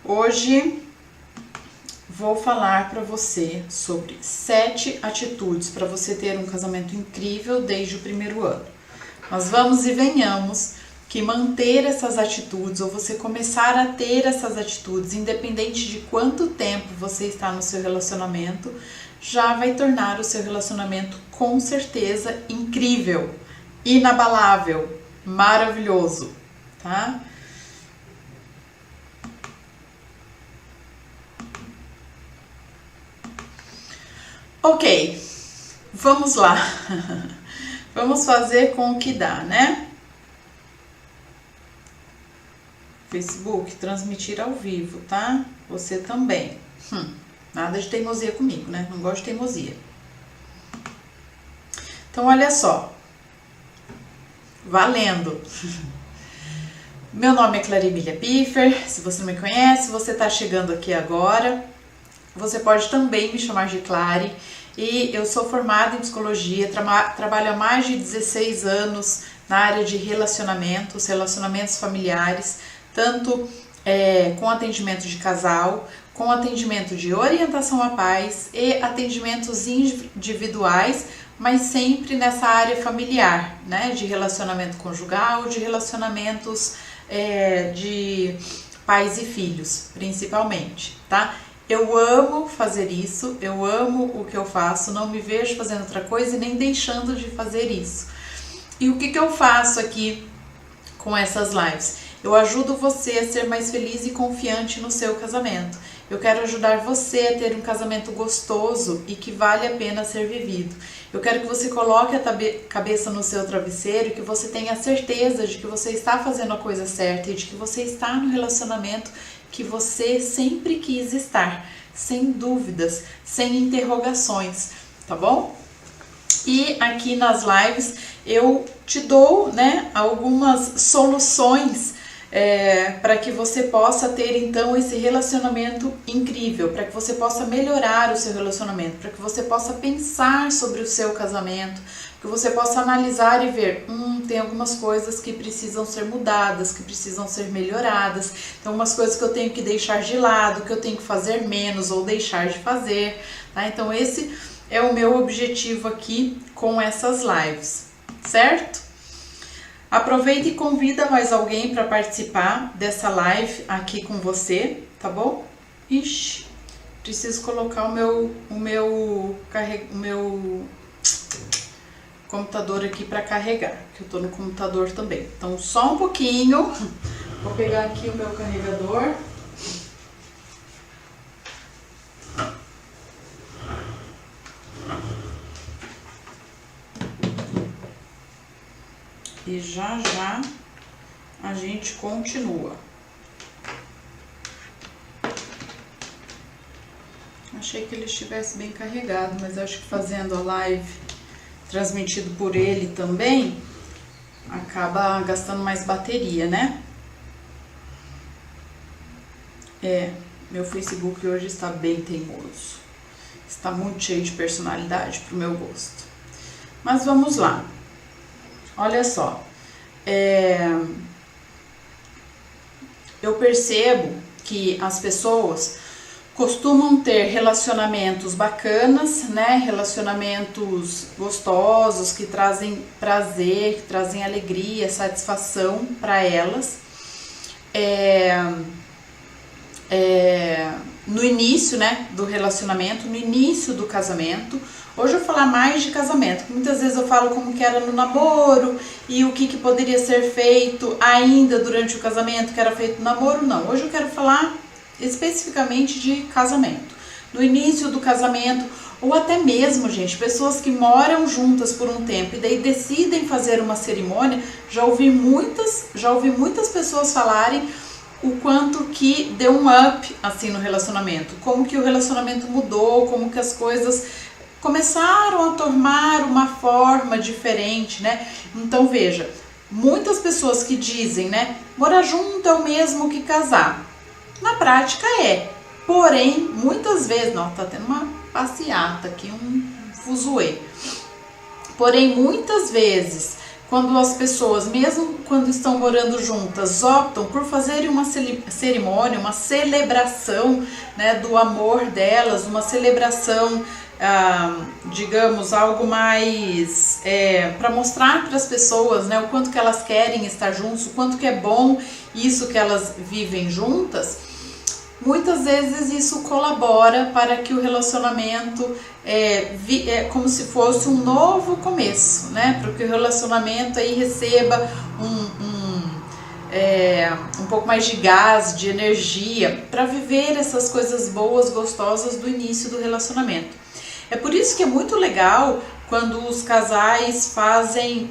Hoje vou falar para você sobre 7 atitudes para você ter um casamento incrível desde o primeiro ano. Mas vamos e venhamos que manter essas atitudes ou você começar a ter essas atitudes, independente de quanto tempo você está no seu relacionamento, já vai tornar o seu relacionamento com certeza incrível, inabalável, maravilhoso, tá? Ok, vamos lá. Vamos fazer com o que dá, né? Facebook, transmitir ao vivo, tá? Você também. Nada de teimosia comigo, né? Não gosto de teimosia. Então, olha só. Valendo! Meu nome é Clarimília Piffer. Se você não me conhece, você tá chegando aqui agora. Você pode também me chamar de Clary. E eu sou formada em psicologia, trabalho há mais de 16 anos na área de relacionamentos familiares, tanto com atendimento de casal, com atendimento de orientação a pais e atendimentos individuais, mas sempre nessa área familiar, né, de relacionamento conjugal, de relacionamentos de pais e filhos, principalmente, tá? Eu amo fazer isso, eu amo o que eu faço, não me vejo fazendo outra coisa e nem deixando de fazer isso. E o que eu faço aqui com essas lives? Eu ajudo você a ser mais feliz e confiante no seu casamento. Eu quero ajudar você a ter um casamento gostoso e que vale a pena ser vivido. Eu quero que você coloque a cabeça no seu travesseiro e que você tenha certeza de que você está fazendo a coisa certa e de que você está no relacionamento que você sempre quis estar, sem dúvidas, sem interrogações, tá bom? E aqui nas lives eu te dou, né, algumas soluções para que você possa ter então esse relacionamento incrível, para que você possa melhorar o seu relacionamento, para que você possa pensar sobre o seu casamento, que você possa analisar e ver, tem algumas coisas que precisam ser mudadas, que precisam ser melhoradas, tem algumas coisas que eu tenho que deixar de lado, que eu tenho que fazer menos ou deixar de fazer, tá? Então esse é o meu objetivo aqui com essas lives, certo? Aproveita e convida mais alguém para participar dessa live aqui com você, tá bom? Ixi, preciso colocar o meu computador aqui para carregar, que eu tô no computador também. Então, só um pouquinho. Vou pegar aqui o meu carregador. E já a gente continua. Achei que ele estivesse bem carregado, mas acho que fazendo a live transmitido por ele também, acaba gastando mais bateria, né? Meu Facebook hoje está bem teimoso. Está muito cheio de personalidade pro meu gosto. Mas vamos lá. Olha só. Eu percebo que as pessoas costumam ter relacionamentos bacanas, né? Relacionamentos gostosos, que trazem prazer, que trazem alegria, satisfação para elas. No início, né, do relacionamento, no início do casamento. Hoje eu vou falar mais de casamento, porque muitas vezes eu falo como que era no namoro e o que poderia ser feito ainda durante o casamento, que era feito no namoro, não. Hoje eu quero falar especificamente de casamento. No início do casamento, ou até mesmo, gente, pessoas que moram juntas por um tempo e daí decidem fazer uma cerimônia, já ouvi muitas pessoas falarem o quanto que deu um up assim no relacionamento, como que o relacionamento mudou, como que as coisas começaram a tomar uma forma diferente, né? Então veja, muitas pessoas que dizem, né, morar junto é o mesmo que casar. Na prática porém, muitas vezes, não, tá tendo uma passeata aqui, um fuzuê. Porém, muitas vezes, quando as pessoas, mesmo quando estão morando juntas, optam por fazerem uma cerimônia, uma celebração, né, do amor delas, uma celebração, digamos, algo mais para mostrar para as pessoas, né, o quanto que elas querem estar juntos, o quanto que é bom isso que elas vivem juntas. Muitas vezes isso colabora para que o relacionamento como se fosse um novo começo, né? Para que o relacionamento aí receba um pouco mais de gás, de energia, para viver essas coisas boas, gostosas do início do relacionamento. É por isso que é muito legal quando os casais fazem,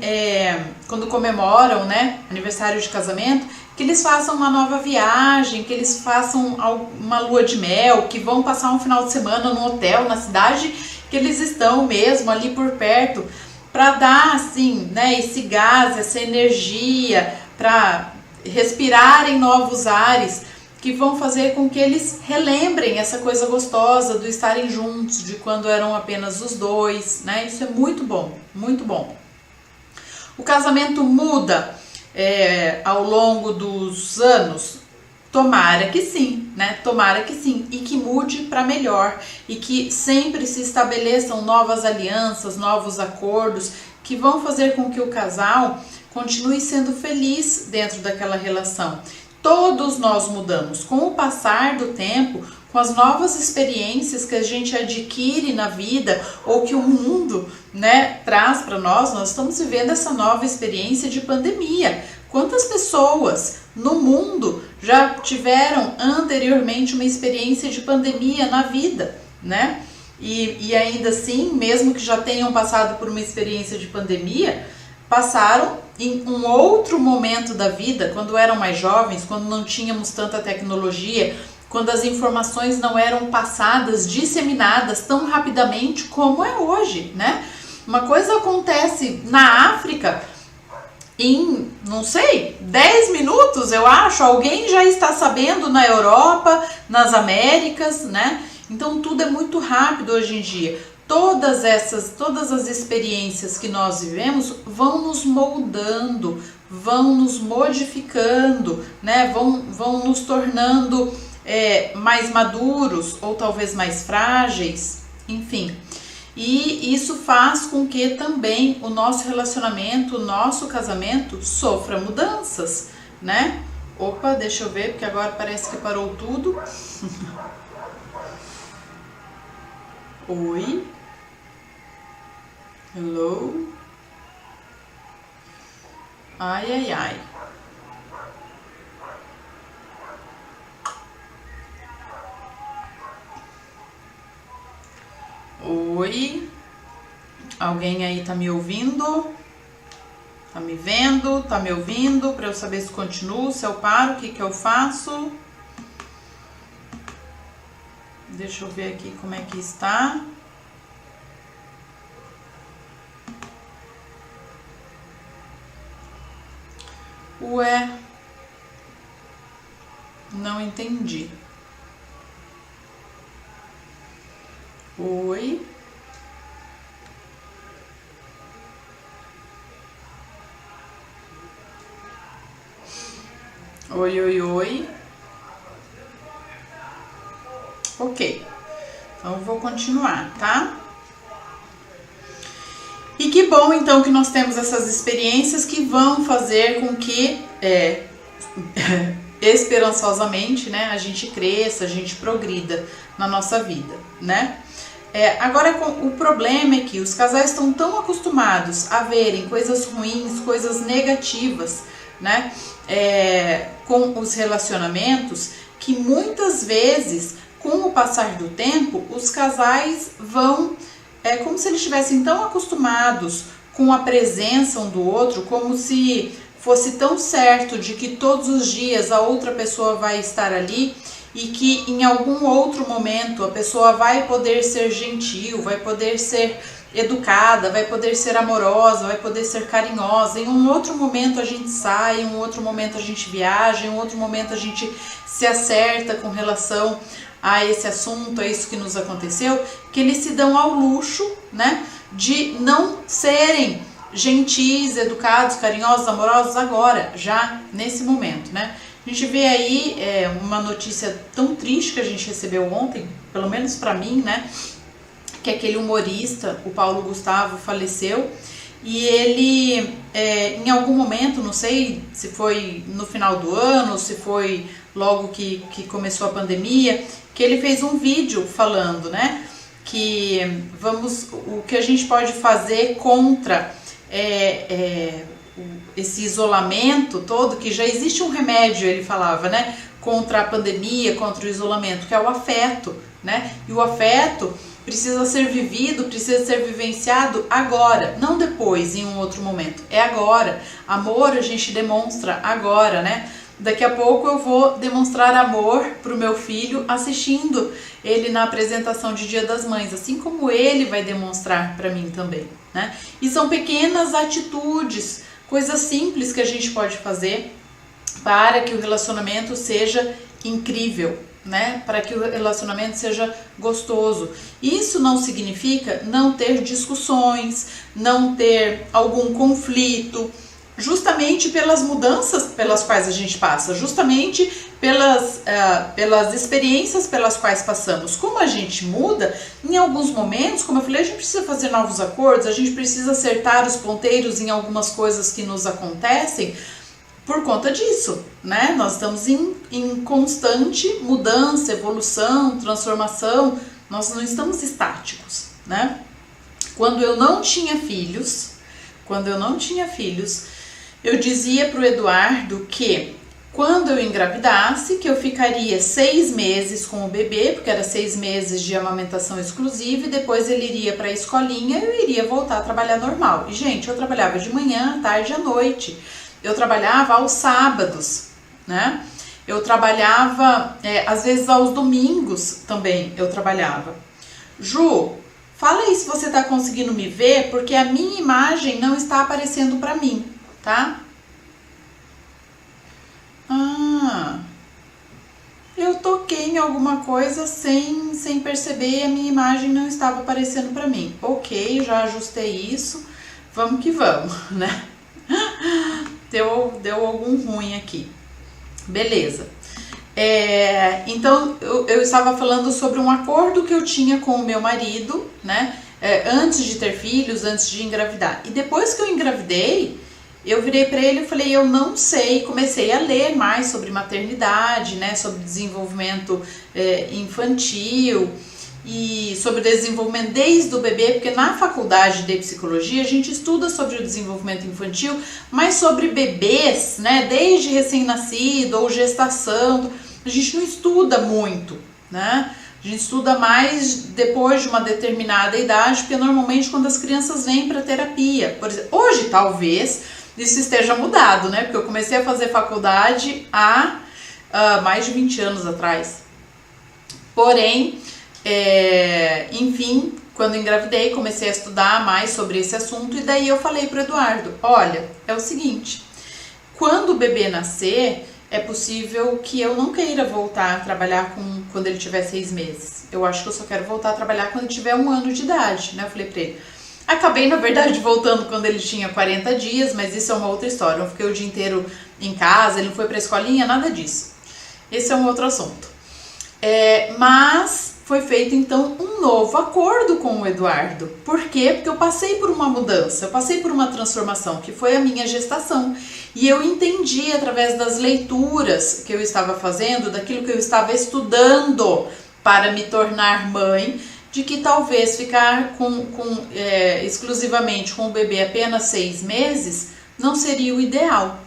quando comemoram, né, aniversário de casamento, que eles façam uma nova viagem, que eles façam uma lua de mel, que vão passar um final de semana no hotel, na cidade que eles estão mesmo, ali por perto, para dar, assim, né, esse gás, essa energia, para respirarem novos ares, que vão fazer com que eles relembrem essa coisa gostosa do estarem juntos, de quando eram apenas os dois, né? Isso é muito bom, muito bom. O casamento muda ao longo dos anos? Tomara que sim, né? Tomara que sim, e que mude para melhor, e que sempre se estabeleçam novas alianças, novos acordos, que vão fazer com que o casal continue sendo feliz dentro daquela relação. Todos nós mudamos com o passar do tempo, com as novas experiências que a gente adquire na vida ou que o mundo, né, traz para nós. Nós estamos vivendo essa nova experiência de pandemia. Quantas pessoas no mundo já tiveram anteriormente uma experiência de pandemia na vida, né? E ainda assim, mesmo que já tenham passado por uma experiência de pandemia, passaram em um outro momento da vida, quando eram mais jovens, quando não tínhamos tanta tecnologia, quando as informações não eram passadas, disseminadas tão rapidamente como é hoje, né? Uma coisa acontece na África em, não sei, 10 minutos, eu acho, alguém já está sabendo na Europa, nas Américas, né? Então tudo é muito rápido hoje em dia. Todas as experiências que nós vivemos vão nos moldando, vão nos modificando, né? Vão nos tornando mais maduros ou talvez mais frágeis, enfim. E isso faz com que também o nosso relacionamento, o nosso casamento sofra mudanças, né? Opa, deixa eu ver, porque agora parece que parou tudo. Oi. Hello. Ai, ai, ai. Oi. Alguém aí tá me ouvindo? Tá me vendo? Tá me ouvindo? Para eu saber se continuo, se eu paro, o que que eu faço? Deixa eu ver aqui como é que está. Ué, não entendi. Oi. Oi, oi, oi. Ok, então eu vou continuar, tá? E que bom então que nós temos essas experiências que vão fazer com que esperançosamente, né, a gente cresça, a gente progrida na nossa vida, né? Agora o problema é que os casais estão tão acostumados a verem coisas ruins, coisas negativas, né, com os relacionamentos, que muitas vezes, com o passar do tempo, os casais vão como se eles estivessem tão acostumados com a presença um do outro, como se fosse tão certo de que todos os dias a outra pessoa vai estar ali e que em algum outro momento a pessoa vai poder ser gentil, vai poder ser educada, vai poder ser amorosa, vai poder ser carinhosa. Em um outro momento a gente sai, em um outro momento a gente viaja, em um outro momento a gente se acerta com relação a esse assunto, a isso que nos aconteceu, que eles se dão ao luxo, né, de não serem gentis, educados, carinhosos, amorosos agora, já nesse momento, né? A gente vê aí uma notícia tão triste que a gente recebeu ontem, pelo menos para mim, né? Que aquele humorista, o Paulo Gustavo, faleceu. E ele, em algum momento, não sei se foi no final do ano, se foi logo que começou a pandemia, que ele fez um vídeo falando, né? Que o que a gente pode fazer contra esse isolamento todo, que já existe um remédio, ele falava, né, contra a pandemia, contra o isolamento, que é o afeto, né, e o afeto precisa ser vivido, precisa ser vivenciado agora, não depois, em um outro momento, é agora. Amor a gente demonstra agora, né, daqui a pouco eu vou demonstrar amor pro meu filho assistindo ele na apresentação de Dia das Mães, assim como ele vai demonstrar para mim também, né, e são pequenas atitudes, coisas simples que a gente pode fazer para que o relacionamento seja incrível, né? Para que o relacionamento seja gostoso. Isso não significa não ter discussões, não ter algum conflito, justamente pelas mudanças pelas quais a gente passa, justamente pelas experiências pelas quais passamos. Como a gente muda, em alguns momentos, como eu falei, a gente precisa fazer novos acordos, a gente precisa acertar os ponteiros em algumas coisas que nos acontecem por conta disso, né? Nós estamos em constante mudança, evolução, transformação, nós não estamos estáticos, né? Quando eu não tinha filhos, eu dizia para o Eduardo que quando eu engravidasse, que eu ficaria 6 meses com o bebê, porque era 6 meses de amamentação exclusiva, e depois ele iria para a escolinha e eu iria voltar a trabalhar normal. E, gente, eu trabalhava de manhã, à tarde e à noite. Eu trabalhava aos sábados, né? Eu trabalhava, às vezes aos domingos também eu trabalhava. Ju, fala aí se você tá conseguindo me ver, porque a minha imagem não está aparecendo para mim, tá? Eu toquei em alguma coisa sem perceber e a minha imagem não estava aparecendo para mim. Ok, já ajustei isso, vamos que vamos, né? Deu algum ruim aqui. Beleza. Então, eu estava falando sobre um acordo que eu tinha com o meu marido, né? Antes de ter filhos, antes de engravidar. E depois que eu engravidei, eu virei para ele e falei, eu não sei, comecei a ler mais sobre maternidade, né, sobre desenvolvimento infantil e sobre o desenvolvimento desde o bebê, porque na faculdade de psicologia a gente estuda sobre o desenvolvimento infantil, mas sobre bebês, né, desde recém-nascido ou gestação, a gente não estuda muito, né? A gente estuda mais depois de uma determinada idade, porque normalmente quando as crianças vêm para terapia, por exemplo, hoje talvez isso esteja mudado, né? Porque eu comecei a fazer faculdade há mais de 20 anos atrás. Porém, enfim, quando engravidei, comecei a estudar mais sobre esse assunto e daí eu falei para o Eduardo, olha, é o seguinte, quando o bebê nascer, é possível que eu não queira voltar a trabalhar quando ele tiver 6 meses. Eu acho que eu só quero voltar a trabalhar quando ele tiver 1 ano de idade, né? Eu falei para ele. Acabei, na verdade, voltando quando ele tinha 40 dias, mas isso é uma outra história. Eu fiquei o dia inteiro em casa, ele não foi pra escolinha, nada disso. Esse é um outro assunto. Mas foi feito, então, um novo acordo com o Eduardo. Por quê? Porque eu passei por uma mudança, eu passei por uma transformação, que foi a minha gestação. E eu entendi, através das leituras que eu estava fazendo, daquilo que eu estava estudando para me tornar mãe, de que talvez ficar exclusivamente com o bebê apenas 6 meses não seria o ideal,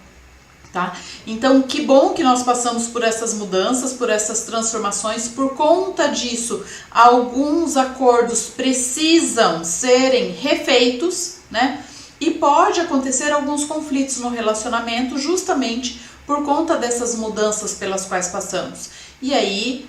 tá? Então, que bom que nós passamos por essas mudanças, por essas transformações. Por conta disso, alguns acordos precisam serem refeitos, né? E pode acontecer alguns conflitos no relacionamento justamente por conta dessas mudanças pelas quais passamos. E aí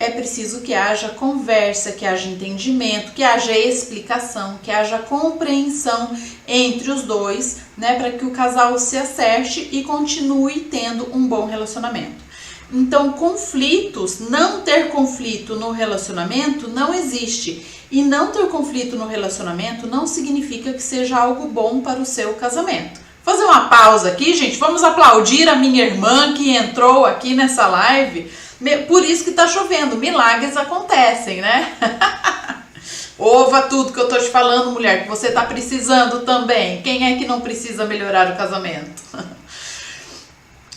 é preciso que haja conversa, que haja entendimento, que haja explicação, que haja compreensão entre os dois, né, para que o casal se acerte e continue tendo um bom relacionamento. Então, conflitos, não ter conflito no relacionamento não existe. E não ter conflito no relacionamento não significa que seja algo bom para o seu casamento. Vou fazer uma pausa aqui, gente. Vamos aplaudir a minha irmã que entrou aqui nessa live. Por isso que tá chovendo. Milagres acontecem, né? Ouva tudo que eu tô te falando, mulher, que você tá precisando também. Quem é que não precisa melhorar o casamento?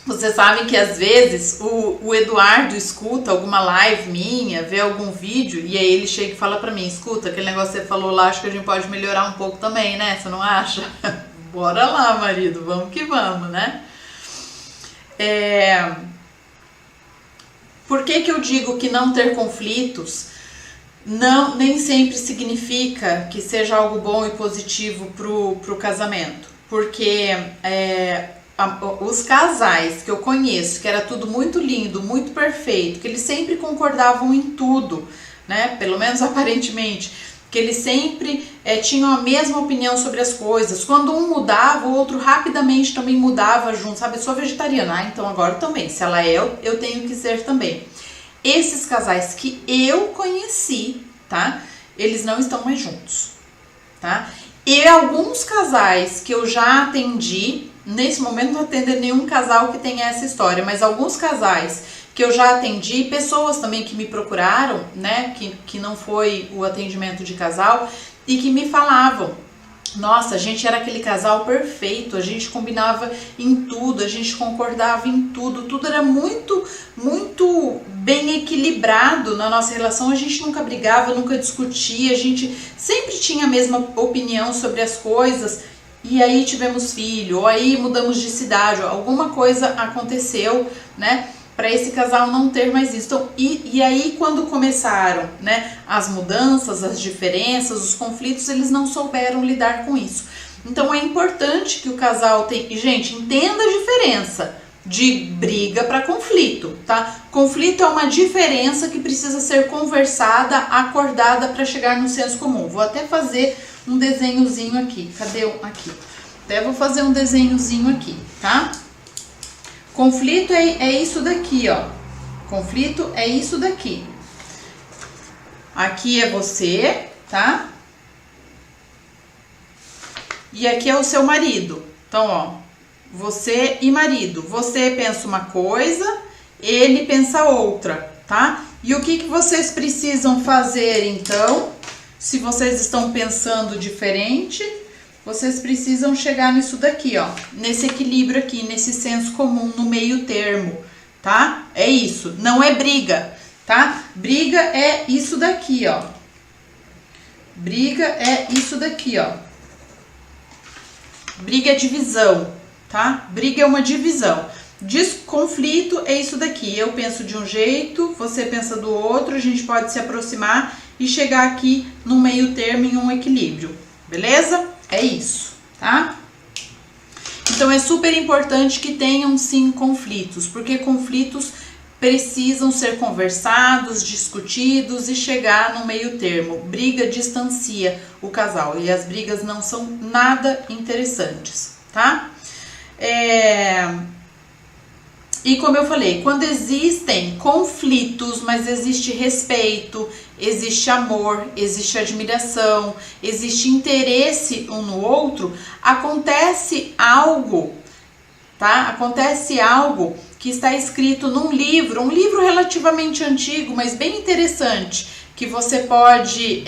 Vocês sabem que às vezes o Eduardo escuta alguma live minha, vê algum vídeo e aí ele chega e fala pra mim, escuta, aquele negócio que você falou lá, acho que a gente pode melhorar um pouco também, né? Você não acha? Bora lá, marido, vamos que vamos, né? Por que eu digo que não ter conflitos nem sempre significa que seja algo bom e positivo pro casamento? Porque os casais que eu conheço, que era tudo muito lindo, muito perfeito, que eles sempre concordavam em tudo, né? Pelo menos aparentemente, que eles sempre tinham a mesma opinião sobre as coisas. Quando um mudava, o outro rapidamente também mudava junto, sabe? Eu sou vegetariana, então agora também, se ela é, eu tenho que ser também. Esses casais que eu conheci, tá? Eles não estão mais juntos, tá? E alguns casais que eu já atendi, nesse momento não atendo nenhum casal que tenha essa história, mas alguns casais que eu já atendi, pessoas também que me procuraram, né, que não foi o atendimento de casal, e que me falavam, nossa, a gente era aquele casal perfeito, a gente combinava em tudo, a gente concordava em tudo, tudo era muito, muito bem equilibrado na nossa relação, a gente nunca brigava, nunca discutia, a gente sempre tinha a mesma opinião sobre as coisas, e aí tivemos filho, ou aí mudamos de cidade, ou alguma coisa aconteceu, né, para esse casal não ter mais isso. Então, e aí quando começaram, né, as mudanças, as diferenças, os conflitos, eles não souberam lidar com isso. Então é importante que o casal tenha... E, gente, entenda a diferença de briga para conflito, tá? Conflito é uma diferença que precisa ser conversada, acordada para chegar no senso comum. Vou até fazer um desenhozinho aqui. Cadê um? Aqui. Até vou fazer um desenhozinho aqui, tá? Conflito é isso daqui, ó. Conflito é isso daqui. Aqui é você, tá? E aqui é o seu marido. Então, ó, você e marido. Você pensa uma coisa, ele pensa outra, tá? E o que vocês precisam fazer, então? Se vocês estão pensando diferente, vocês precisam chegar nisso daqui, ó, nesse equilíbrio aqui, nesse senso comum, no meio termo, tá? É isso, não é briga, tá? Briga é isso daqui, ó. Briga é isso daqui, ó. Briga é divisão, tá? Briga é uma divisão. Conflito é isso daqui. Eu penso de um jeito, você pensa do outro, a gente pode se aproximar e chegar aqui no meio termo, em um equilíbrio, beleza? É isso, tá? Então é super importante que tenham sim conflitos, porque conflitos precisam ser conversados, discutidos e chegar no meio termo. Briga distancia o casal e as brigas não são nada interessantes, tá? E como eu falei, quando existem conflitos, mas existe respeito, existe amor, existe admiração, existe interesse um no outro, acontece algo, tá? Acontece algo que está escrito num livro, um livro relativamente antigo, mas bem interessante, que você pode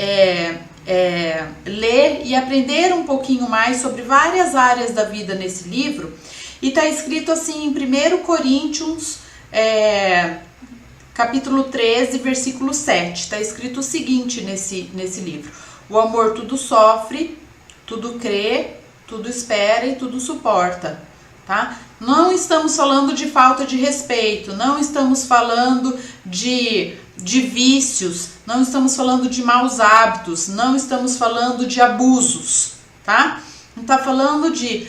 ler e aprender um pouquinho mais sobre várias áreas da vida nesse livro. E tá escrito assim em 1 Coríntios, capítulo 13, versículo 7. Tá escrito o seguinte nesse livro: o amor tudo sofre, tudo crê, tudo espera e tudo suporta, tá? Não estamos falando de falta de respeito, não estamos falando de vícios, não estamos falando de maus hábitos, não estamos falando de abusos, tá? Não tá falando de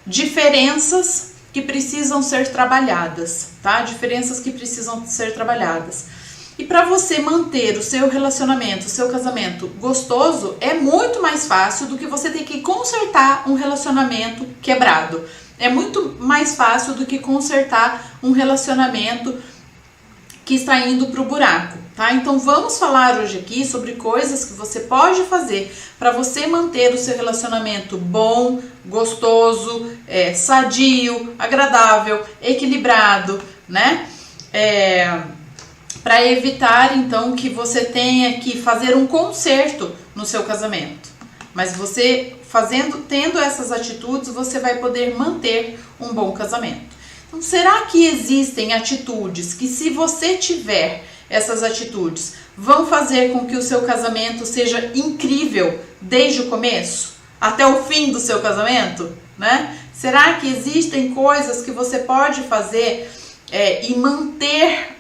diferenças que precisam ser trabalhadas, tá? Diferenças que precisam ser trabalhadas. E para você manter o seu relacionamento, o seu casamento gostoso, é muito mais fácil do que você ter que consertar um relacionamento quebrado. É muito mais fácil do que consertar um relacionamento que está indo para o buraco, tá? Então vamos falar hoje aqui sobre coisas que você pode fazer para você manter o seu relacionamento bom, gostoso, sadio, agradável, equilibrado, né? Para evitar então que você tenha que fazer um conserto no seu casamento. Mas você tendo essas atitudes, você vai poder manter um bom casamento. Então, será que existem atitudes que, se você tiver essas atitudes, vão fazer com que o seu casamento seja incrível desde o começo até o fim do seu casamento, né? Será que existem coisas que você pode fazer e manter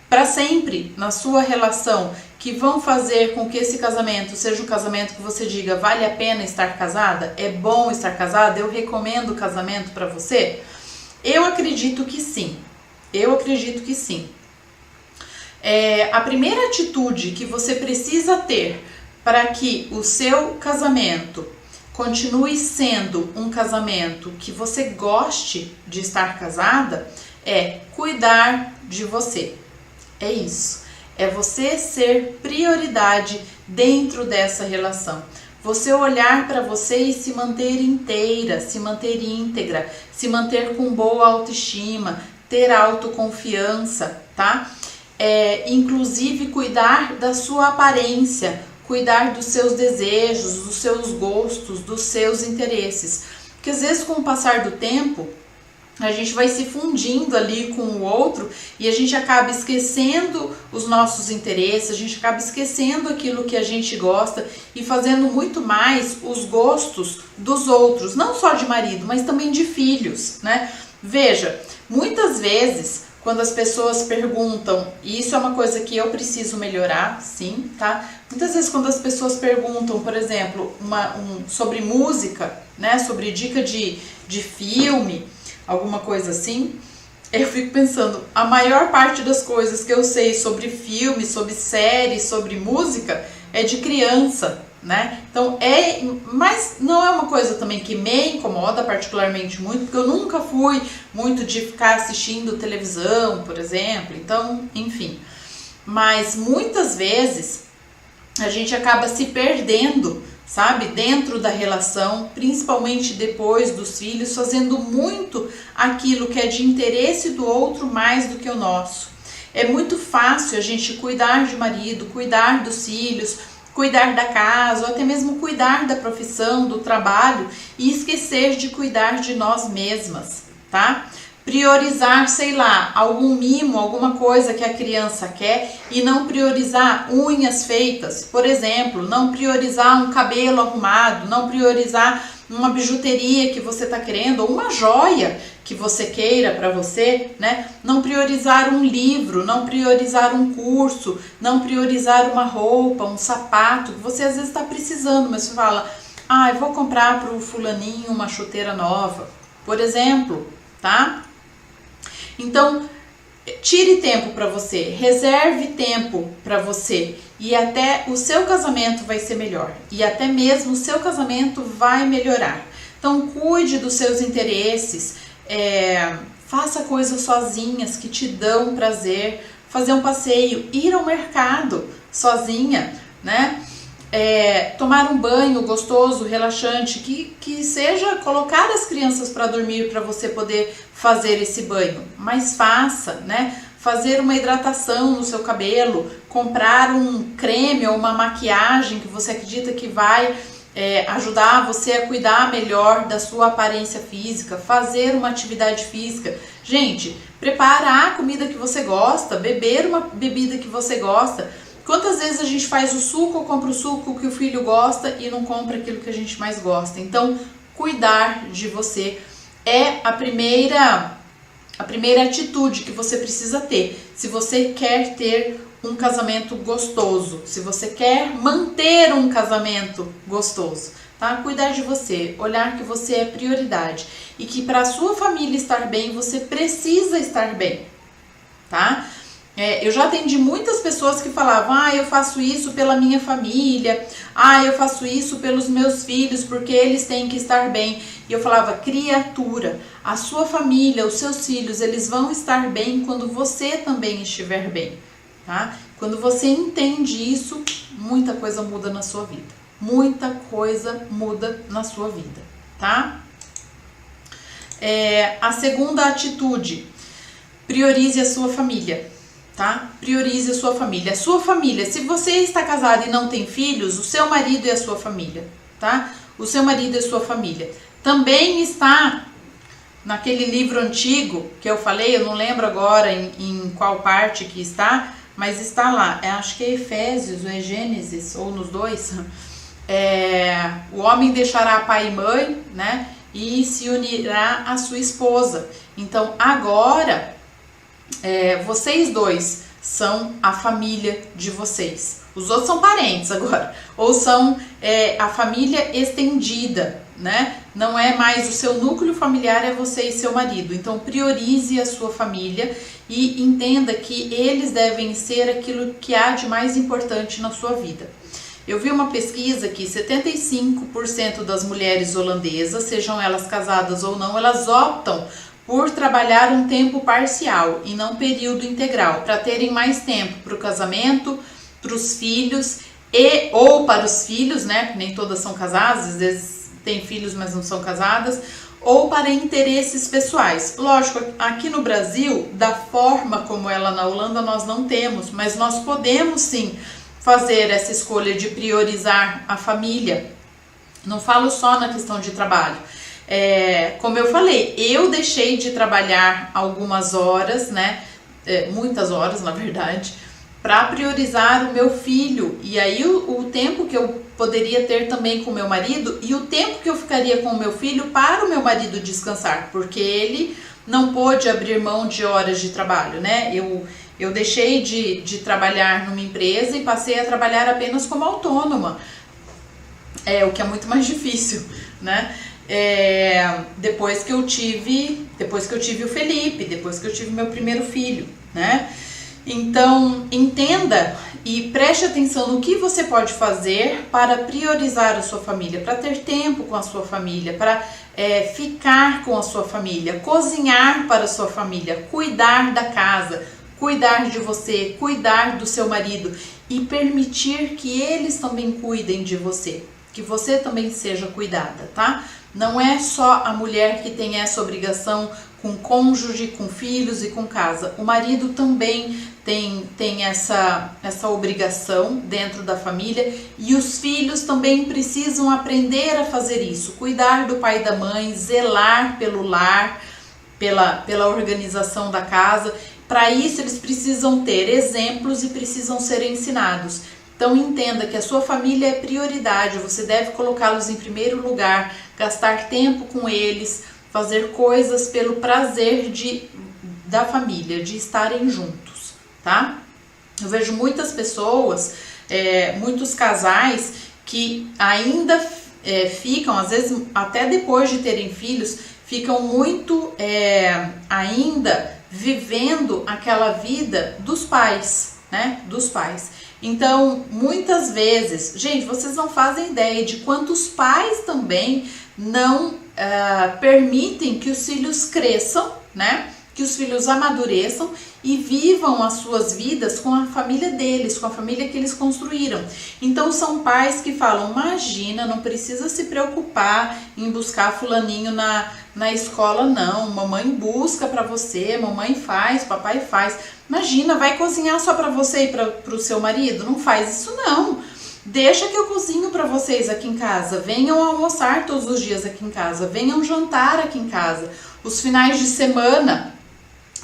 para sempre na sua relação, que vão fazer com que esse casamento seja um casamento que você diga, vale a pena estar casada? É bom estar casada? Eu recomendo o casamento para você? Eu acredito que sim. A primeira atitude que você precisa ter para que o seu casamento continue sendo um casamento que você goste de estar casada é cuidar de você. É isso. É você ser prioridade dentro dessa relação. Você olhar para você e se manter inteira, se manter íntegra, se manter com boa autoestima, ter autoconfiança, tá? Inclusive cuidar da sua aparência, cuidar dos seus desejos, dos seus gostos, dos seus interesses. Porque às vezes, com o passar do tempo, a gente vai se fundindo ali com o outro e a gente acaba esquecendo os nossos interesses, a gente acaba esquecendo aquilo que a gente gosta e fazendo muito mais os gostos dos outros, não só de marido, mas também de filhos, né? Veja, muitas vezes quando as pessoas perguntam, e isso é uma coisa que eu preciso melhorar, sim, tá? Muitas vezes quando as pessoas perguntam, por exemplo, sobre música, né? Sobre dica de filme, alguma coisa assim, eu fico pensando, a maior parte das coisas que eu sei sobre filme, sobre série, sobre música, é de criança, né? Então, mas não é uma coisa também que me incomoda particularmente muito, porque eu nunca fui muito de ficar assistindo televisão, por exemplo, então, enfim. Mas muitas vezes a gente acaba se perdendo, sabe, dentro da relação, principalmente depois dos filhos, fazendo muito aquilo que é de interesse do outro mais do que o nosso. É muito fácil a gente cuidar de marido, cuidar dos filhos, cuidar da casa, ou até mesmo cuidar da profissão, do trabalho, e esquecer de cuidar de nós mesmas, tá? Priorizar, sei lá, algum mimo, alguma coisa que a criança quer e não priorizar unhas feitas, por exemplo, não priorizar um cabelo arrumado, não priorizar uma bijuteria que você está querendo, ou uma joia que você queira para você, né? Não priorizar um livro, não priorizar um curso, não priorizar uma roupa, um sapato, que você às vezes está precisando, mas você fala, eu vou comprar para o fulaninho uma chuteira nova, por exemplo, tá? Então, tire tempo para você, reserve tempo para você e até o seu casamento vai ser melhor e até mesmo o seu casamento vai melhorar. Então, cuide dos seus interesses, faça coisas sozinhas que te dão prazer, fazer um passeio, ir ao mercado sozinha, né? Tomar um banho gostoso, relaxante, que seja colocar as crianças para dormir para você poder fazer esse banho, mas faça, né? Fazer uma hidratação no seu cabelo, comprar um creme ou uma maquiagem que você acredita que vai ajudar você a cuidar melhor da sua aparência física, fazer uma atividade física. Gente, preparar a comida que você gosta, beber uma bebida que você gosta. Quantas vezes a gente faz o suco ou compra o suco que o filho gosta e não compra aquilo que a gente mais gosta? Então, cuidar de você é a primeira atitude que você precisa ter. Se você quer ter um casamento gostoso, se você quer manter um casamento gostoso, tá? Cuidar de você, olhar que você é prioridade e que para a sua família estar bem, você precisa estar bem, tá? Eu já atendi muitas pessoas que falavam, eu faço isso pela minha família, eu faço isso pelos meus filhos, porque eles têm que estar bem. E eu falava, criatura, A sua família, os seus filhos, eles vão estar bem quando você também estiver bem, tá? Quando você entende isso, muita coisa muda na sua vida. Muita coisa muda na sua vida, tá? A segunda atitude, priorize a sua família, tá? Priorize a sua família. A sua família, se você está casado e não tem filhos, o seu marido e a sua família, tá? O seu marido e a sua família. Também está naquele livro antigo que eu falei, eu não lembro agora em qual parte que está, mas está lá, acho que é Efésios ou é Gênesis, ou nos dois. O homem deixará pai e mãe, né, e se unirá à sua esposa. Então agora, vocês dois são a família de vocês. Os outros são parentes agora, ou são a família estendida, né? Não é mais o seu núcleo familiar, é você e seu marido. Então priorize a sua família e entenda que eles devem ser aquilo que há de mais importante na sua vida. Eu vi uma pesquisa que 75% das mulheres holandesas, sejam elas casadas ou não, elas optam por trabalhar um tempo parcial e não período integral, para terem mais tempo para o casamento, para os filhos ou para os filhos, né? Nem todas são casadas, às vezes têm filhos, mas não são casadas, ou para interesses pessoais. Lógico, aqui no Brasil, da forma como ela na Holanda, nós não temos, mas nós podemos sim fazer essa escolha de priorizar a família. Não falo só na questão de trabalho. Como eu falei, eu deixei de trabalhar algumas horas, né? Muitas horas, na verdade, para priorizar o meu filho. E aí o tempo que eu poderia ter também com o meu marido e o tempo que eu ficaria com o meu filho para o meu marido descansar, porque ele não pôde abrir mão de horas de trabalho, né? Eu deixei de trabalhar numa empresa e passei a trabalhar apenas como autônoma, o que é muito mais difícil, né? Depois que eu tive o Felipe, depois que eu tive meu primeiro filho, né? Então, entenda e preste atenção no que você pode fazer para priorizar a sua família, para ter tempo com a sua família, para ficar com a sua família, cozinhar para a sua família, cuidar da casa, cuidar de você, cuidar do seu marido e permitir que eles também cuidem de você, que você também seja cuidada, tá? Não é só a mulher que tem essa obrigação com cônjuge, com filhos e com casa. O marido também tem essa obrigação dentro da família e os filhos também precisam aprender a fazer isso, cuidar do pai e da mãe, zelar pelo lar, pela organização da casa. Para isso eles precisam ter exemplos e precisam ser ensinados. Então entenda que a sua família é prioridade, você deve colocá-los em primeiro lugar, gastar tempo com eles, fazer coisas pelo prazer da família, de estarem juntos, tá? Eu vejo muitas pessoas, muitos casais que ainda ficam, às vezes até depois de terem filhos, ficam muito ainda vivendo aquela vida dos pais, né? Dos pais. Então, muitas vezes, gente, vocês não fazem ideia de quantos pais também não permitem que os filhos cresçam, né? Que os filhos amadureçam e vivam as suas vidas com a família deles, com a família que eles construíram. Então são pais que falam, imagina, não precisa se preocupar em buscar fulaninho na escola não, mamãe busca para você, mamãe faz, papai faz. Imagina, vai cozinhar só para você e para o seu marido? Não faz isso não. Deixa que eu cozinho para vocês aqui em casa, venham almoçar todos os dias aqui em casa, venham jantar aqui em casa. Os finais de semana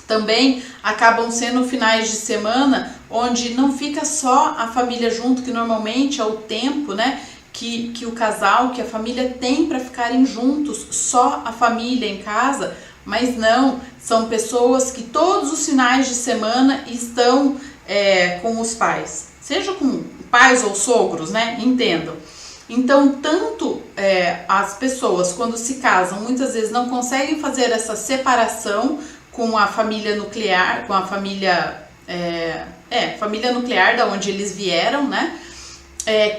também acabam sendo finais de semana onde não fica só a família junto, que normalmente é o tempo, né, que o casal, que a família tem para ficarem juntos, só a família em casa, mas não, são pessoas que todos os finais de semana estão com os pais, seja com pais ou sogros, né, entendam. Então, tanto as pessoas quando se casam, muitas vezes não conseguem fazer essa separação com a família nuclear, com a família, família nuclear da onde eles vieram, né?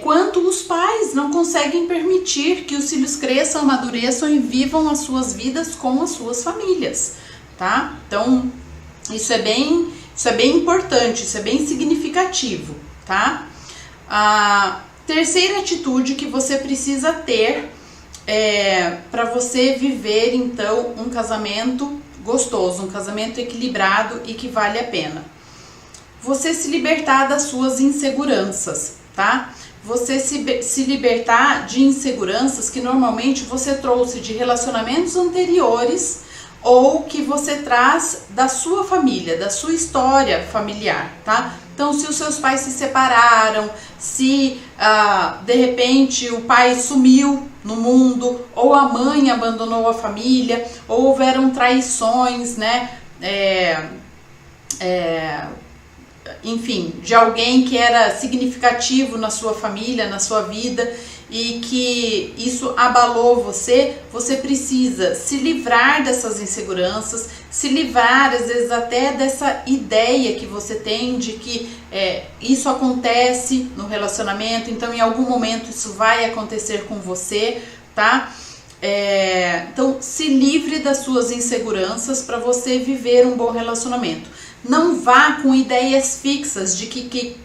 quanto os pais não conseguem permitir que os filhos cresçam, amadureçam e vivam as suas vidas com as suas famílias, tá? Então, isso é bem importante, isso é bem significativo, tá? A terceira atitude que você precisa ter para você viver, então, um casamento gostoso, um casamento equilibrado e que vale a pena. Você se libertar das suas inseguranças, tá? Você se libertar de inseguranças que normalmente você trouxe de relacionamentos anteriores ou que você traz da sua família, da sua história familiar, tá? Então, se os seus pais se separaram, se de repente o pai sumiu no mundo, ou a mãe abandonou a família, ou houveram traições, né? Enfim, de alguém que era significativo na sua família, na sua vida, e que isso abalou você, você precisa se livrar dessas inseguranças, se livrar às vezes até dessa ideia que você tem de que isso acontece no relacionamento, então em algum momento isso vai acontecer com você, tá? Então se livre das suas inseguranças para você viver um bom relacionamento. Não vá com ideias fixas de que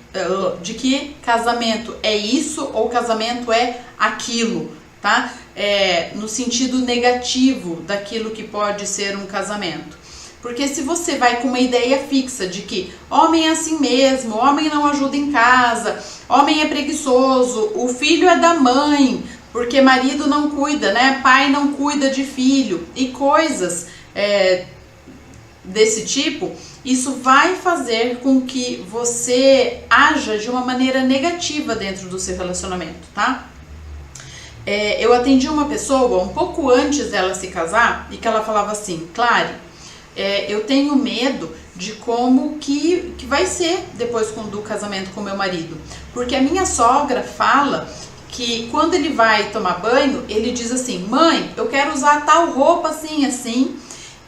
casamento é isso ou casamento é aquilo, tá? No sentido negativo daquilo que pode ser um casamento. Porque se você vai com uma ideia fixa de que homem é assim mesmo, homem não ajuda em casa, homem é preguiçoso, o filho é da mãe, porque marido não cuida, né? Pai não cuida de filho e coisas desse tipo, isso vai fazer com que você haja de uma maneira negativa dentro do seu relacionamento, tá? Eu atendi uma pessoa um pouco antes dela se casar e que ela falava assim: Clary, eu tenho medo de como que vai ser depois do casamento com meu marido, porque a minha sogra fala que quando ele vai tomar banho, ele diz assim: mãe, eu quero usar tal roupa assim, assim.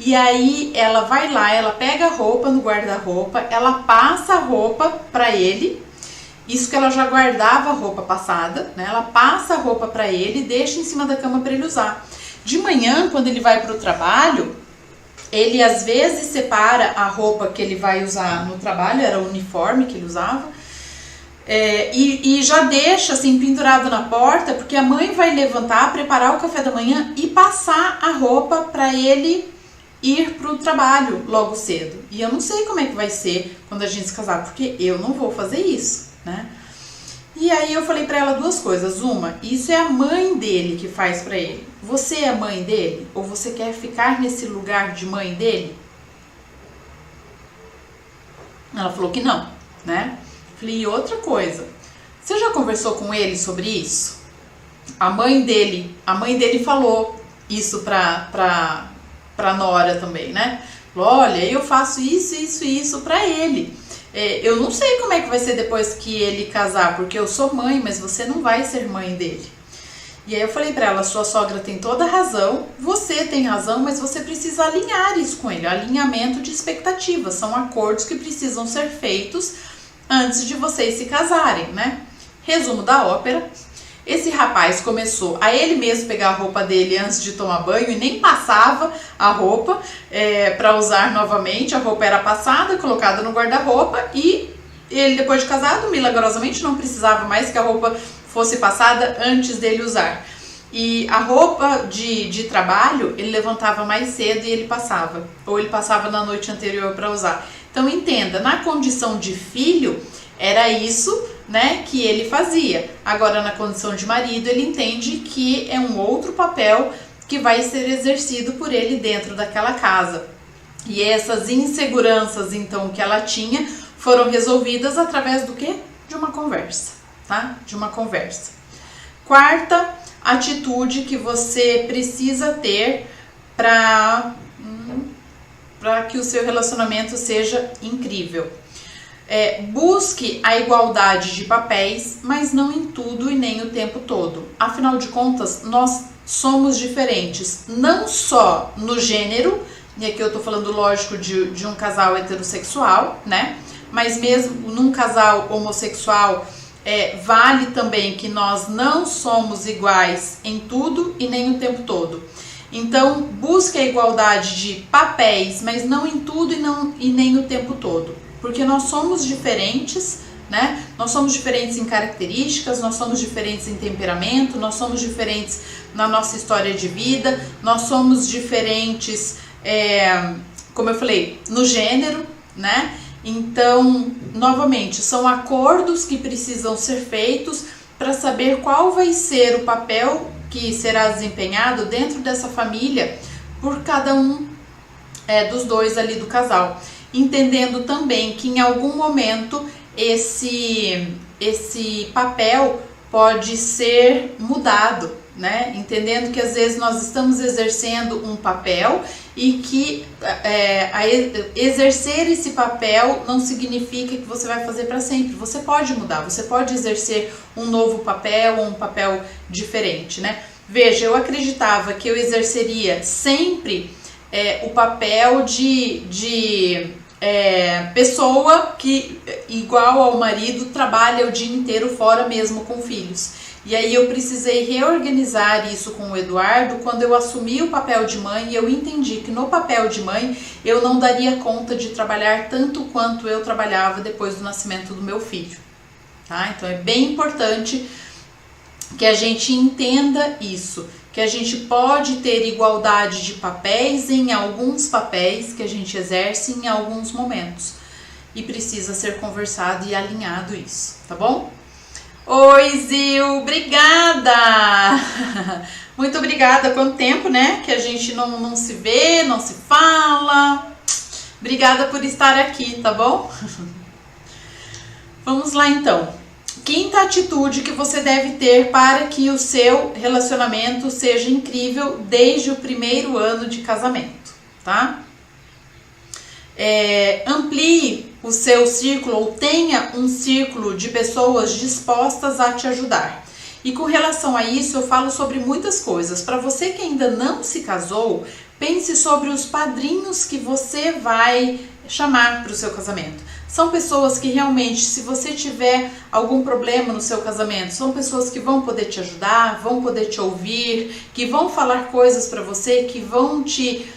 E aí ela vai lá, ela pega a roupa no guarda-roupa, ela passa a roupa pra ele, isso que ela já guardava a roupa passada, né? Ela passa a roupa pra ele e deixa em cima da cama pra ele usar. De manhã, quando ele vai pro trabalho, ele às vezes separa a roupa que ele vai usar no trabalho, era o uniforme que ele usava, e já deixa assim pendurado na porta, porque a mãe vai levantar, preparar o café da manhã e passar a roupa pra ele ir pro trabalho logo cedo. E eu não sei como é que vai ser quando a gente se casar, porque eu não vou fazer isso, né? E aí eu falei pra ela duas coisas. Uma, isso é a mãe dele que faz pra ele. Você é mãe dele? Ou você quer ficar nesse lugar de mãe dele? Ela falou que não, né? Falei, e outra coisa, você já conversou com ele sobre isso? A mãe dele falou isso pra nora também, né? Olha, eu faço isso pra ele. Eu não sei como é que vai ser depois que ele casar, porque eu sou mãe, mas você não vai ser mãe dele. E aí eu falei pra ela, sua sogra tem toda a razão, você tem razão, mas você precisa alinhar isso com ele. Alinhamento de expectativas, são acordos que precisam ser feitos antes de vocês se casarem, né? Resumo da ópera. Esse rapaz começou a ele mesmo pegar a roupa dele antes de tomar banho e nem passava a roupa para usar novamente. A roupa era passada, colocada no guarda-roupa e ele, depois de casado, milagrosamente não precisava mais que a roupa fosse passada antes dele usar. E a roupa de trabalho, ele levantava mais cedo e ele passava. Ou ele passava na noite anterior para usar. Então entenda, na condição de filho, era isso, né, que ele fazia. Agora, na condição de marido, ele entende que é um outro papel que vai ser exercido por ele dentro daquela casa. E essas inseguranças, então, que ela tinha, foram resolvidas através do quê? De uma conversa, tá? De uma conversa. Quarta atitude que você precisa ter para que o seu relacionamento seja incrível. Busque a igualdade de papéis, mas não em tudo e nem o tempo todo. Afinal de contas, nós somos diferentes, não só no gênero, e aqui eu tô falando, lógico, de um casal heterossexual, né? Mas mesmo num casal homossexual, vale também que nós não somos iguais em tudo e nem o tempo todo. Então, busque a igualdade de papéis, mas não em tudo e nem o tempo todo. Porque nós somos diferentes, né? Nós somos diferentes em características, nós somos diferentes em temperamento, nós somos diferentes na nossa história de vida, nós somos diferentes, como eu falei, no gênero, né? Então, novamente, são acordos que precisam ser feitos para saber qual vai ser o papel que será desempenhado dentro dessa família por cada um dos dois ali do casal. Entendendo também que em algum momento esse papel pode ser mudado, né? Entendendo que às vezes nós estamos exercendo um papel e que exercer esse papel não significa que você vai fazer para sempre. Você pode mudar, você pode exercer um novo papel ou um papel diferente, né? Veja, eu acreditava que eu exerceria sempre o papel de pessoa que, igual ao marido, trabalha o dia inteiro fora mesmo com filhos. E aí eu precisei reorganizar isso com o Eduardo quando eu assumi o papel de mãe e eu entendi que no papel de mãe eu não daria conta de trabalhar tanto quanto eu trabalhava depois do nascimento do meu filho, tá? Então é bem importante que a gente entenda isso, que a gente pode ter igualdade de papéis em alguns papéis que a gente exerce em alguns momentos e precisa ser conversado e alinhado isso, tá bom? Oi, Zil, obrigada! Muito obrigada. Quanto tempo, né? Que a gente não se vê, não se fala. Obrigada por estar aqui, tá bom? Vamos lá então. Quinta atitude que você deve ter para que o seu relacionamento seja incrível desde o primeiro ano de casamento, tá? Amplie o seu círculo ou tenha um círculo de pessoas dispostas a te ajudar. E com relação a isso, eu falo sobre muitas coisas. Para você que ainda não se casou, pense sobre os padrinhos que você vai chamar para o seu casamento. São pessoas que realmente, se você tiver algum problema no seu casamento, são pessoas que vão poder te ajudar, vão poder te ouvir, que vão falar coisas para você, que vão te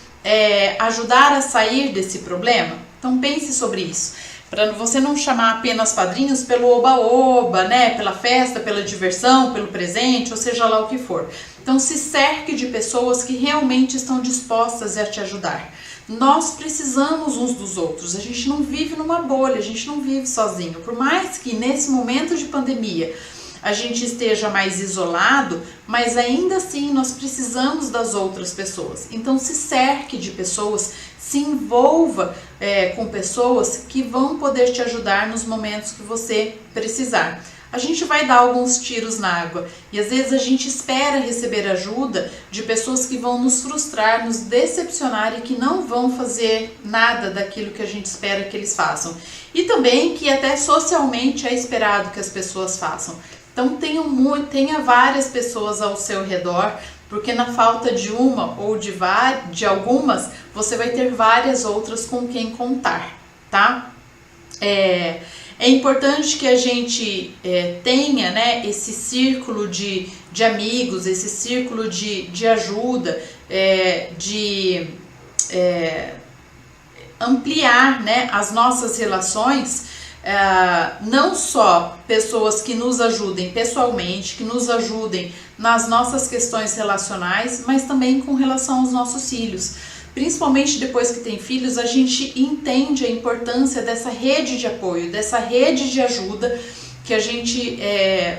ajudar a sair desse problema. Então pense sobre isso, para você não chamar apenas padrinhos pelo oba-oba, né? Pela festa, pela diversão, pelo presente, ou seja lá o que for. Então se cerque de pessoas que realmente estão dispostas a te ajudar. Nós precisamos uns dos outros, a gente não vive numa bolha, a gente não vive sozinho. Por mais que nesse momento de pandemia a gente esteja mais isolado, mas ainda assim nós precisamos das outras pessoas. Então se cerque de pessoas, se envolva com pessoas que vão poder te ajudar nos momentos que você precisar. A gente vai dar alguns tiros na água e às vezes a gente espera receber ajuda de pessoas que vão nos frustrar, nos decepcionar e que não vão fazer nada daquilo que a gente espera que eles façam. E também que até socialmente é esperado que as pessoas façam. Então tenha várias pessoas ao seu redor, porque na falta de uma ou de algumas, você vai ter várias outras com quem contar, tá? É importante que a gente tenha, né, esse círculo de amigos, esse círculo de ajuda, de ampliar, né, as nossas relações. Não só pessoas que nos ajudem pessoalmente, que nos ajudem nas nossas questões relacionais, mas também com relação aos nossos filhos. Principalmente depois que tem filhos, a gente entende a importância dessa rede de apoio, dessa rede de ajuda que a gente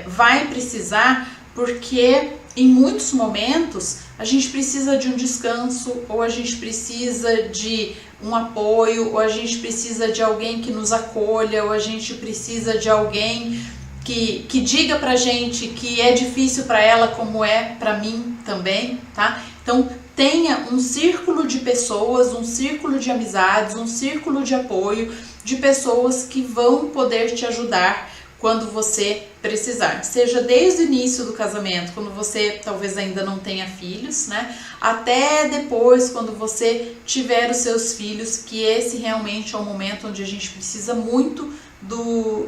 vai precisar, porque em muitos momentos a gente precisa de um descanso, ou a gente precisa de um apoio, ou a gente precisa de alguém que nos acolha, ou a gente precisa de alguém que diga pra gente que é difícil pra ela como é pra mim também, tá? Então tenha um círculo de pessoas, um círculo de amizades, um círculo de apoio de pessoas que vão poder te ajudar quando você precisar. Seja desde o início do casamento, quando você talvez ainda não tenha filhos, né? Até depois, quando você tiver os seus filhos, que esse realmente é o momento onde a gente precisa muito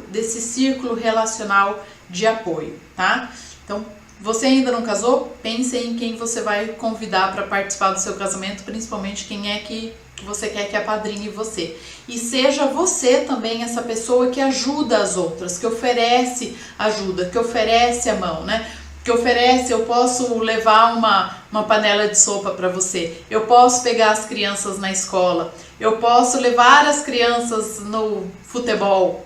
desse círculo relacional de apoio, tá? Então, você ainda não casou? Pense em quem você vai convidar para participar do seu casamento, principalmente quem é que você quer que apadrinhe você. E seja você também essa pessoa que ajuda as outras, que oferece ajuda, que oferece a mão, né? Que oferece, eu posso levar uma panela de sopa para você, eu posso pegar as crianças na escola, eu posso levar as crianças no futebol,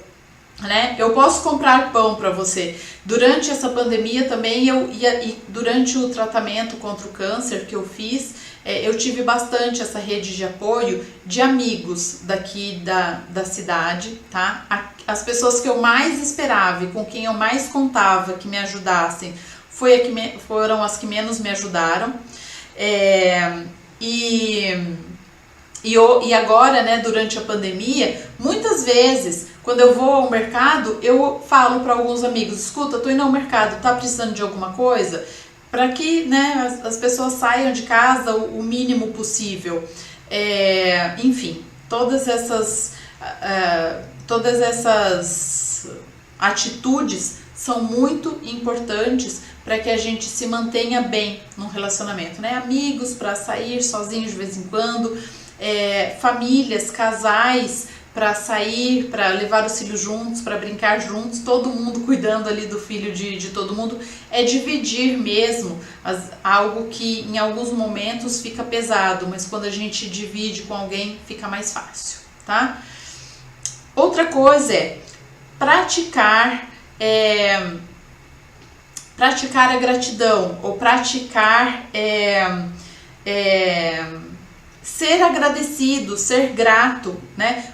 né? Eu posso comprar pão para você. Durante essa pandemia também, e durante o tratamento contra o câncer que eu fiz, eu tive bastante essa rede de apoio de amigos daqui da cidade, tá? As pessoas que eu mais esperava e com quem eu mais contava que me ajudassem foram as que menos me ajudaram. E agora, né, durante a pandemia, muitas vezes, quando eu vou ao mercado, eu falo para alguns amigos, escuta, tô indo ao mercado, tá precisando de alguma coisa? Para que, né, as pessoas saiam de casa o mínimo possível. Enfim, todas essas atitudes são muito importantes para que a gente se mantenha bem num relacionamento, né? Amigos para sair sozinhos de vez em quando, famílias, casais para sair, para levar os filhos juntos, para brincar juntos, todo mundo cuidando ali do filho de todo mundo. É dividir mesmo algo que em alguns momentos fica pesado, mas quando a gente divide com alguém fica mais fácil, tá? Outra coisa é praticar a gratidão, ou praticar ser agradecido, ser grato, né,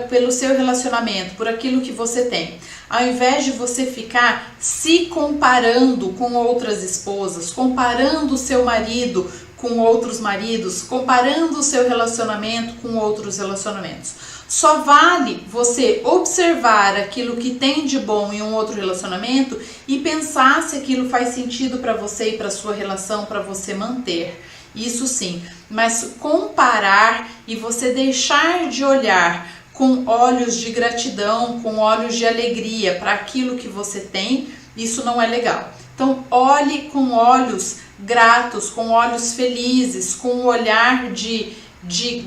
pelo seu relacionamento, por aquilo que você tem. Ao invés de você ficar se comparando com outras esposas, comparando o seu marido com outros maridos, comparando o seu relacionamento com outros relacionamentos. Só vale você observar aquilo que tem de bom em um outro relacionamento e pensar se aquilo faz sentido para você e para sua relação, para você manter. Isso sim, mas comparar e você deixar de olhar com olhos de gratidão, com olhos de alegria para aquilo que você tem, isso não é legal. Então, olhe com olhos gratos, com olhos felizes, com um olhar de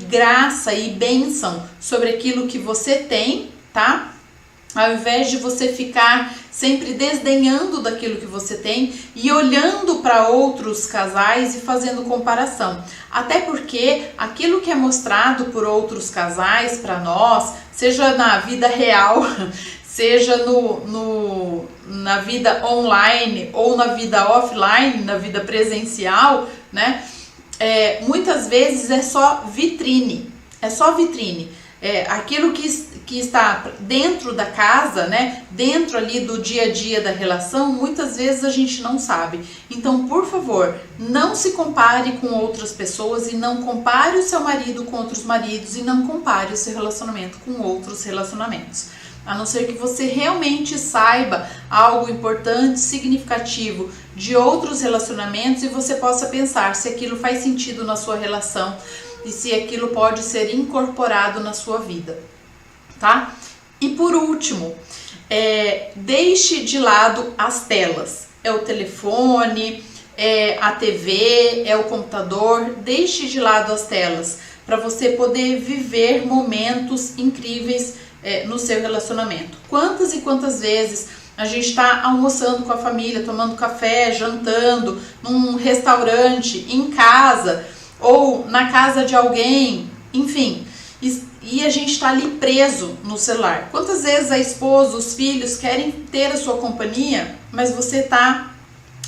graça e bênção sobre aquilo que você tem, tá? Ao invés de você ficar sempre desdenhando daquilo que você tem e olhando para outros casais e fazendo comparação. Até porque aquilo que é mostrado por outros casais para nós, seja na vida real, seja na vida online ou na vida offline, na vida presencial, né? Muitas vezes é só vitrine, aquilo que está dentro da casa, né, dentro ali do dia a dia da relação, muitas vezes a gente não sabe. Então, por favor, não se compare com outras pessoas e não compare o seu marido com outros maridos e não compare o seu relacionamento com outros relacionamentos. A não ser que você realmente saiba algo importante, significativo de outros relacionamentos e você possa pensar se aquilo faz sentido na sua relação e se aquilo pode ser incorporado na sua vida, tá? E por último, deixe de lado as telas. É o telefone, é a TV, é o computador. Deixe de lado as telas para você poder viver momentos incríveis no seu relacionamento. Quantas e quantas vezes a gente está almoçando com a família, tomando café, jantando, num restaurante, em casa ou na casa de alguém, enfim, e a gente está ali preso no celular. Quantas vezes a esposa, os filhos querem ter a sua companhia, mas você está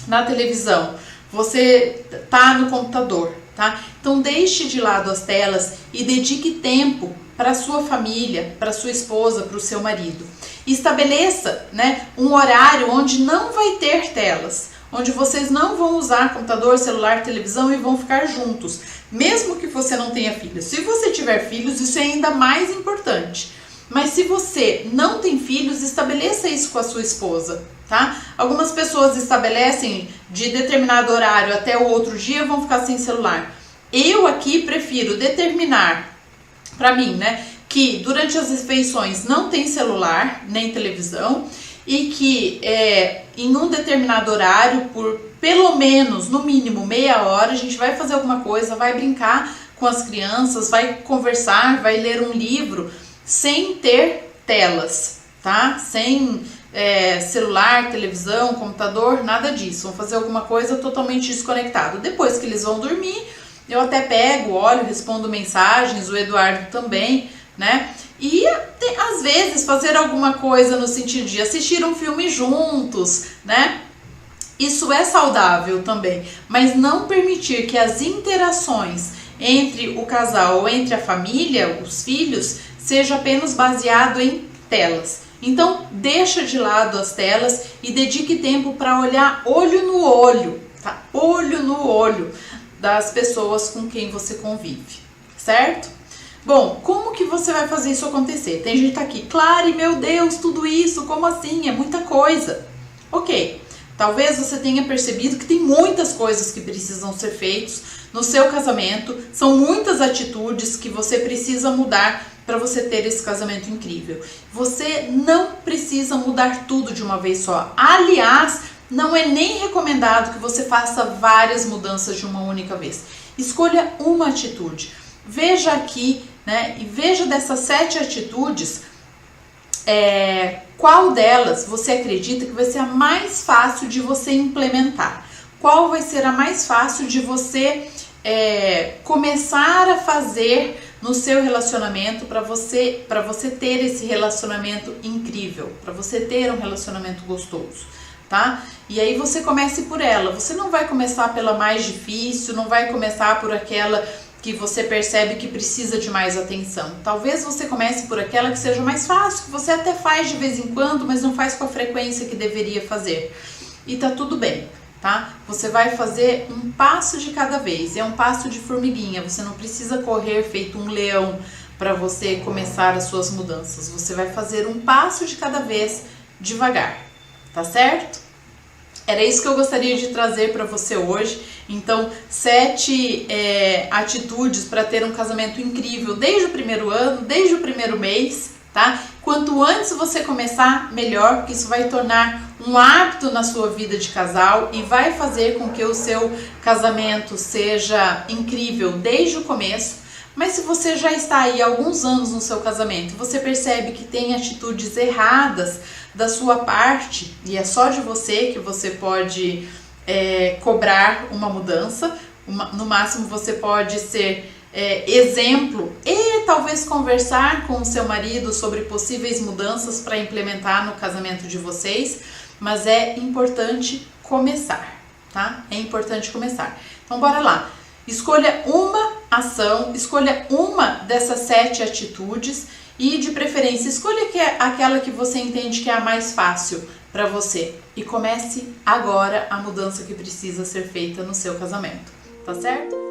na televisão, você está no computador, tá? Então deixe de lado as telas e dedique tempo para a sua família, para a sua esposa, para o seu marido. E estabeleça, né, um horário onde não vai ter telas, onde vocês não vão usar computador, celular, televisão e vão ficar juntos, mesmo que você não tenha filhos. Se você tiver filhos, isso é ainda mais importante. Mas se você não tem filhos, estabeleça isso com a sua esposa, tá? Algumas pessoas estabelecem de determinado horário até o outro dia vão ficar sem celular. Eu aqui prefiro determinar, para mim, né, que durante as refeições não tem celular, nem televisão, e que em um determinado horário, por pelo menos, no mínimo, meia hora, a gente vai fazer alguma coisa, vai brincar com as crianças, vai conversar, vai ler um livro, sem ter telas, tá? Sem celular, televisão, computador, nada disso. Vão fazer alguma coisa totalmente desconectado. Depois que eles vão dormir, eu até pego, olho, respondo mensagens, o Eduardo também, né? E às vezes fazer alguma coisa no sentido de assistir um filme juntos, né? Isso é saudável também, mas não permitir que as interações entre o casal ou entre a família, os filhos, seja apenas baseado em telas. Então, deixa de lado as telas e dedique tempo para olhar olho no olho, tá? Olho no olho das pessoas com quem você convive, certo? Bom, como que você vai fazer isso acontecer? Tem gente aqui, Clary, meu Deus, tudo isso, como assim? É muita coisa. Ok, talvez você tenha percebido que tem muitas coisas que precisam ser feitas no seu casamento, são muitas atitudes que você precisa mudar para você ter esse casamento incrível. Você não precisa mudar tudo de uma vez só. Aliás, não é nem recomendado que você faça várias mudanças de uma única vez. Escolha uma atitude. Veja aqui, né, e veja dessas 7 atitudes, qual delas você acredita que vai ser a mais fácil de você implementar? Qual vai ser a mais fácil de você começar a fazer no seu relacionamento para você ter esse relacionamento incrível, para você ter um relacionamento gostoso, tá? E aí você comece por ela. Você não vai começar pela mais difícil, não vai começar por aquela que você percebe que precisa de mais atenção. Talvez você comece por aquela que seja mais fácil, que você até faz de vez em quando, mas não faz com a frequência que deveria fazer. E tá tudo bem, tá? Você vai fazer um passo de cada vez, é um passo de formiguinha, você não precisa correr feito um leão para você começar as suas mudanças. Você vai fazer um passo de cada vez, devagar, tá certo? Era isso que eu gostaria de trazer para você hoje. Então, 7 atitudes para ter um casamento incrível desde o primeiro ano, desde o primeiro mês, tá? Quanto antes você começar, melhor, porque isso vai tornar um hábito na sua vida de casal e vai fazer com que o seu casamento seja incrível desde o começo. Mas se você já está aí há alguns anos no seu casamento, você percebe que tem atitudes erradas da sua parte, e é só de você que você pode cobrar uma mudança, no máximo você pode ser exemplo e talvez conversar com o seu marido sobre possíveis mudanças para implementar no casamento de vocês, mas é importante começar, tá? É importante começar. Então bora lá, escolha uma ação, escolha uma dessas 7 atitudes e de preferência escolha aquela que você entende que é a mais fácil para você e comece agora a mudança que precisa ser feita no seu casamento, tá certo?